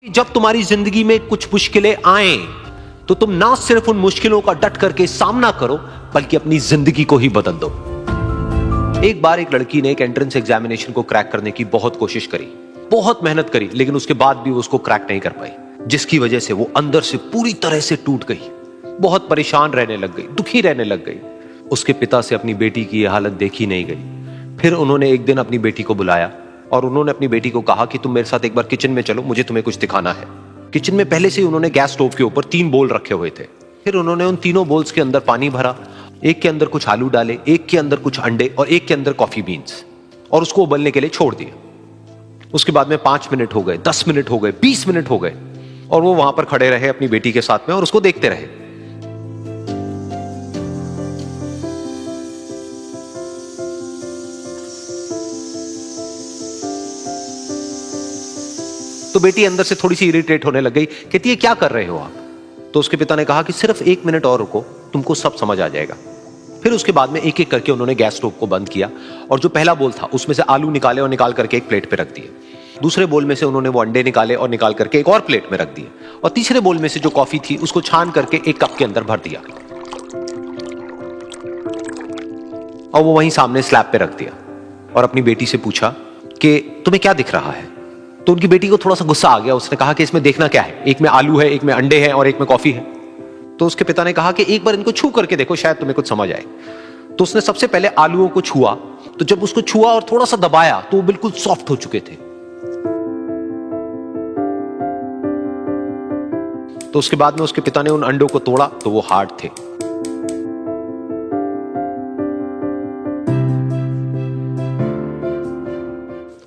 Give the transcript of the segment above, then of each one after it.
जब तुम्हारी जिंदगी में कुछ मुश्किलें आए तो तुम ना सिर्फ उन मुश्किलों का डट करके सामना करो बल्कि अपनी जिंदगी को ही बदल दो। एक बार एक लड़की ने एक एंट्रेंस एग्जामिनेशन को क्रैक करने की बहुत कोशिश करी, बहुत मेहनत करी, लेकिन उसके बाद भी वो उसको क्रैक नहीं कर पाई, जिसकी वजह से वो अंदर से पूरी तरह से टूट गई, बहुत परेशान रहने लग गई, दुखी रहने लग गई। उसके पिता से अपनी बेटी की यह हालत देखी नहीं गई। फिर उन्होंने एक दिन अपनी बेटी को बुलाया और उन्होंने अपनी बेटी को कहा कि तुम मेरे साथ एक बार किचन में चलो, मुझे तुम्हें कुछ दिखाना है। किचन में पहले से ही उन्होंने गैस स्टोव के ऊपर 3 बोल रखे हुए थे। फिर उन्होंने उन तीनों बोल्स के अंदर पानी भरा, एक के अंदर कुछ आलू डाले, एक के अंदर कुछ अंडे और एक के अंदर कॉफी बीन्स, और उसको उबलने के लिए छोड़ दिया। उसके बाद में 5 मिनट हो गए, 10 मिनट हो गए, 20 मिनट हो गए, और वो वहां पर खड़े रहे अपनी बेटी के साथ में और उसको देखते रहे। तो बेटी अंदर से थोड़ी सी इरिटेट होने लग गई, कहती है क्या कर रहे हो आप? तो उसके पिता ने कहा कि सिर्फ 1 मिनट और रुको, तुमको सब समझ आ जाएगा। फिर उसके बाद में एक एक करके उन्होंने गैस स्टोव को बंद किया और जो पहला बोल था उसमें से आलू निकाले और निकाल करके एक प्लेट पे रख दिए। दूसरे बोल में से उन्होंने वो अंडे निकाले और निकाल करके एक और प्लेट में रख दिए, और तीसरे बोल में से जो कॉफी थी उसको छान करके एक कप के अंदर भर दिया और वो वहीं सामने स्लैब पे रख दिया और अपनी बेटी से पूछा कि तुम्हें क्या दिख रहा है? तो उनकी बेटी को थोड़ा सा गुस्सा आ गया। उसने कहा कि इसमें देखना क्या है, एक में आलू है, एक में अंडे हैं और एक में कॉफी है। तो उसके पिता ने कहा कि एक बार इनको छू करके देखो, शायद तुम्हें कुछ समझ आए। तो उसने सबसे पहले आलूओं को छुआ, तो जब उसको छुआ और थोड़ा सा दबाया तो वो बिल्कुल सॉफ्ट हो चुके थे। तो उसके बाद में उसके पिता ने उन अंडों को तोड़ा तो वो हार्ड थे।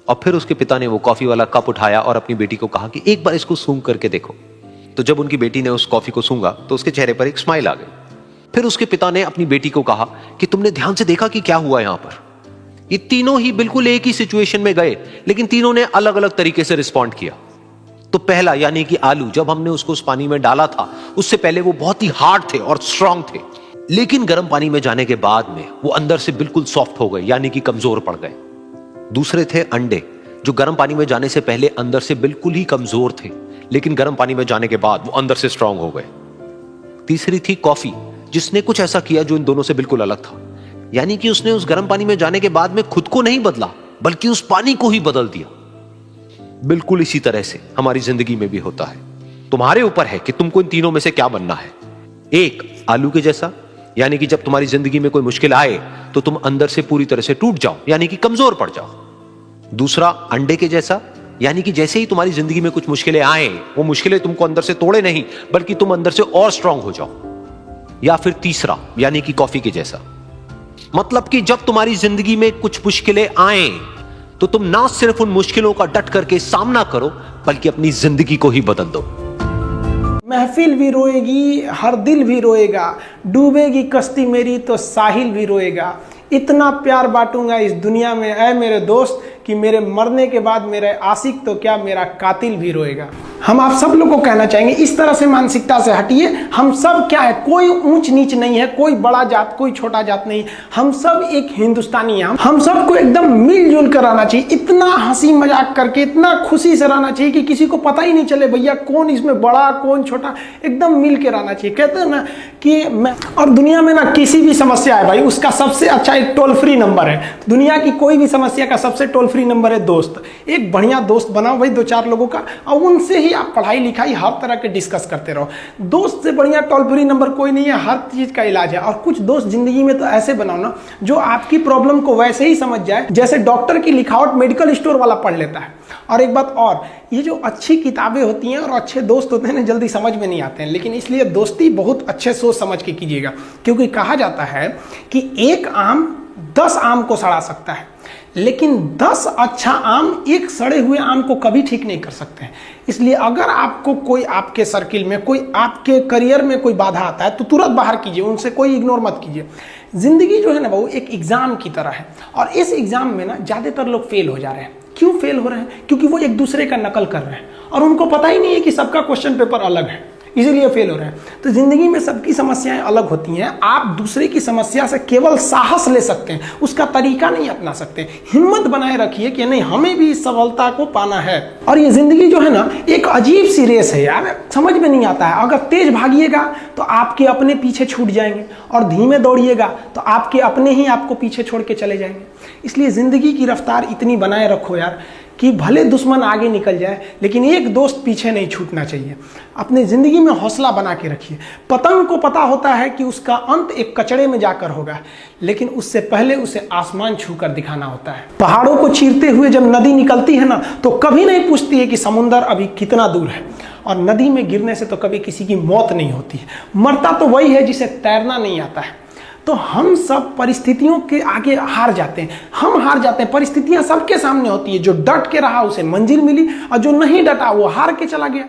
और फिर उसके पिता ने वो कॉफी वाला कप उठाया और अपनी बेटी को कहा कि एक बार इसको सूंघ करके देखो। तो जब उनकी बेटी ने उस कॉफी को सूंघा तो उसके चेहरे पर एक स्माइल आ गई। फिर उसके पिता ने अपनी बेटी को कहा कि तुमने ध्यान से देखा कि क्या हुआ यहां पर? ये तीनों ही बिल्कुल एक ही सिचुएशन में गए, लेकिन तीनों ने अलग अलग तरीके से रिस्पॉन्ड किया। तो पहला यानी कि आलू, जब हमने उसको उस पानी में डाला था उससे पहले वो बहुत ही हार्ड थे और स्ट्रांग थे, लेकिन गर्म पानी में जाने के बाद में वो अंदर से बिल्कुल सॉफ्ट हो गए, यानी कि कमजोर पड़ गए। दूसरे थे अंडे, जो गर्म पानी में जाने से पहले अंदर से बिल्कुल ही कमजोर थे, लेकिन गर्म पानी में जाने के बाद वो अंदर से स्ट्रांग हो गए। तीसरी थी कॉफी, जिसने कुछ ऐसा किया जो इन दोनों से बिल्कुल अलग था, यानी कि उसने उस गर्म पानी में जाने के बाद में खुद को नहीं बदला बल्कि उस पानी को ही बदल दिया। बिल्कुल इसी तरह से हमारी जिंदगी में भी होता है। तुम्हारे ऊपर है कि तुमको इन तीनों में से क्या बनना है। एक, आलू के जैसा, यानी कि जब तुम्हारी जिंदगी में कोई मुश्किल आए तो तुम अंदर से पूरी तरह से टूट जाओ, यानी कि कमजोर पड़ जाओ। दूसरा, अंडे के जैसा, यानी कि जैसे ही तुम्हारी जिंदगी में कुछ मुश्किलें आए वो मुश्किलें तुमको अंदर से तोड़े नहीं बल्कि तुम अंदर से और स्ट्रांग हो जाओ। या फिर तीसरा, यानी कि कॉफी के जैसा, मतलब कि जब तुम्हारी जिंदगी में कुछ मुश्किलें आए तो तुम ना सिर्फ उन मुश्किलों का डट करके सामना करो बल्कि अपनी जिंदगी को ही बदल दो। महफिल भी रोएगी, हर दिल भी रोएगा, डूबेगी कश्ती मेरी तो साहिल भी रोएगा। इतना प्यार बांटूंगा इस दुनिया में ऐ मेरे दोस्त कि मेरे मरने के बाद मेरे आशिक तो क्या मेरा कातिल भी रोएगा। हम आप सब लोग को कहना चाहेंगे इस तरह से मानसिकता से हटिए। हम सब क्या है, कोई ऊंच नीच नहीं है, कोई बड़ा जात कोई छोटा जात नहीं, हम सब एक हिंदुस्तानी हैं। हम सबको एकदम मिलजुल कर रहना चाहिए, इतना हंसी मजाक करके, इतना खुशी से रहना चाहिए कि किसी को पता ही नहीं चले भैया कौन इसमें बड़ा कौन छोटा, एकदम मिल के रहना चाहिए। कहते हैं ना कि मैं, और दुनिया में ना किसी भी समस्या है भाई, उसका सबसे अच्छा एक टोल फ्री नंबर है। दुनिया की कोई भी समस्या का सबसे टोल फ्री नंबर है दोस्त। एक बढ़िया दोस्त बनाओ भाई, 2-4 लोगों का, और उनसे ही आप पढ़ाई लिखाई हर तरह के डिस्कस करते रहो। दोस्त से बढ़िया टोल फ्री नंबर कोई नहीं है, हर चीज का इलाज है। और कुछ दोस्त जिंदगी में तो ऐसे बनाओ ना जो आपकी प्रॉब्लम को वैसे ही समझ जाए जैसे डॉक्टर की लिखावट मेडिकल स्टोर वाला पढ़ लेता है। और एक बात और, ये जो अच्छी किताबें होती हैं और अच्छे दोस्त होते हैं ना, जल्दी समझ में नहीं आते हैं, लेकिन इसलिए दोस्ती बहुत अच्छे सोच समझ के कीजिएगा, क्योंकि कहा जाता है कि एक आम 10 आम को सड़ा सकता है, लेकिन 10 अच्छा आम एक सड़े हुए आम को कभी ठीक नहीं कर सकते हैं। इसलिए अगर आपको कोई आपके सर्किल में, कोई आपके करियर में कोई बाधा आता है तो तुरंत बाहर कीजिए, उनसे कोई इग्नोर मत कीजिए। जिंदगी जो है ना वो एक एग्जाम की तरह है, और इस एग्जाम में ना ज्यादातर लोग फेल हो जा रहे हैं। क्यों फेल हो रहे हैं? क्योंकि वो एक दूसरे का नकल कर रहे हैं और उनको पता ही नहीं है कि सबका क्वेश्चन पेपर अलग है। इसीलिए फेल हो रहे हैं। तो जिंदगी में सबकी समस्याएं अलग होती हैं। आप दूसरे की समस्या से केवल साहस ले सकते हैं, उसका तरीका नहीं अपना सकते। हिम्मत बनाए रखिए कि नहीं, हमें भी इस सफलता को पाना है। और ये जिंदगी जो है ना, एक अजीब सी रेस है यार, समझ में नहीं आता है। अगर तेज भागिएगा तो आपके अपने पीछे छूट जाएंगे, और धीमे दौड़िएगा तो आपके अपने ही आपको पीछे छोड़ के चले जाएंगे। इसलिए जिंदगी की रफ्तार इतनी बनाए रखो यार कि भले दुश्मन आगे निकल जाए लेकिन एक दोस्त पीछे नहीं छूटना चाहिए। अपने ज़िंदगी में हौसला बना के रखिए। पतंग को पता होता है कि उसका अंत एक कचड़े में जाकर होगा, लेकिन उससे पहले उसे आसमान छूकर दिखाना होता है। पहाड़ों को चीरते हुए जब नदी निकलती है ना, तो कभी नहीं पूछती है कि समुंदर अभी कितना दूर है। और नदी में गिरने से तो कभी किसी की मौत नहीं होती है, मरता तो वही है जिसे तैरना नहीं आता है। तो हम सब परिस्थितियों के आगे हार जाते हैं, हम हार जाते हैं। परिस्थितियां सबके सामने होती है, जो डट के रहा उसे मंजिल मिली, और जो नहीं डटा वो हार के चला गया।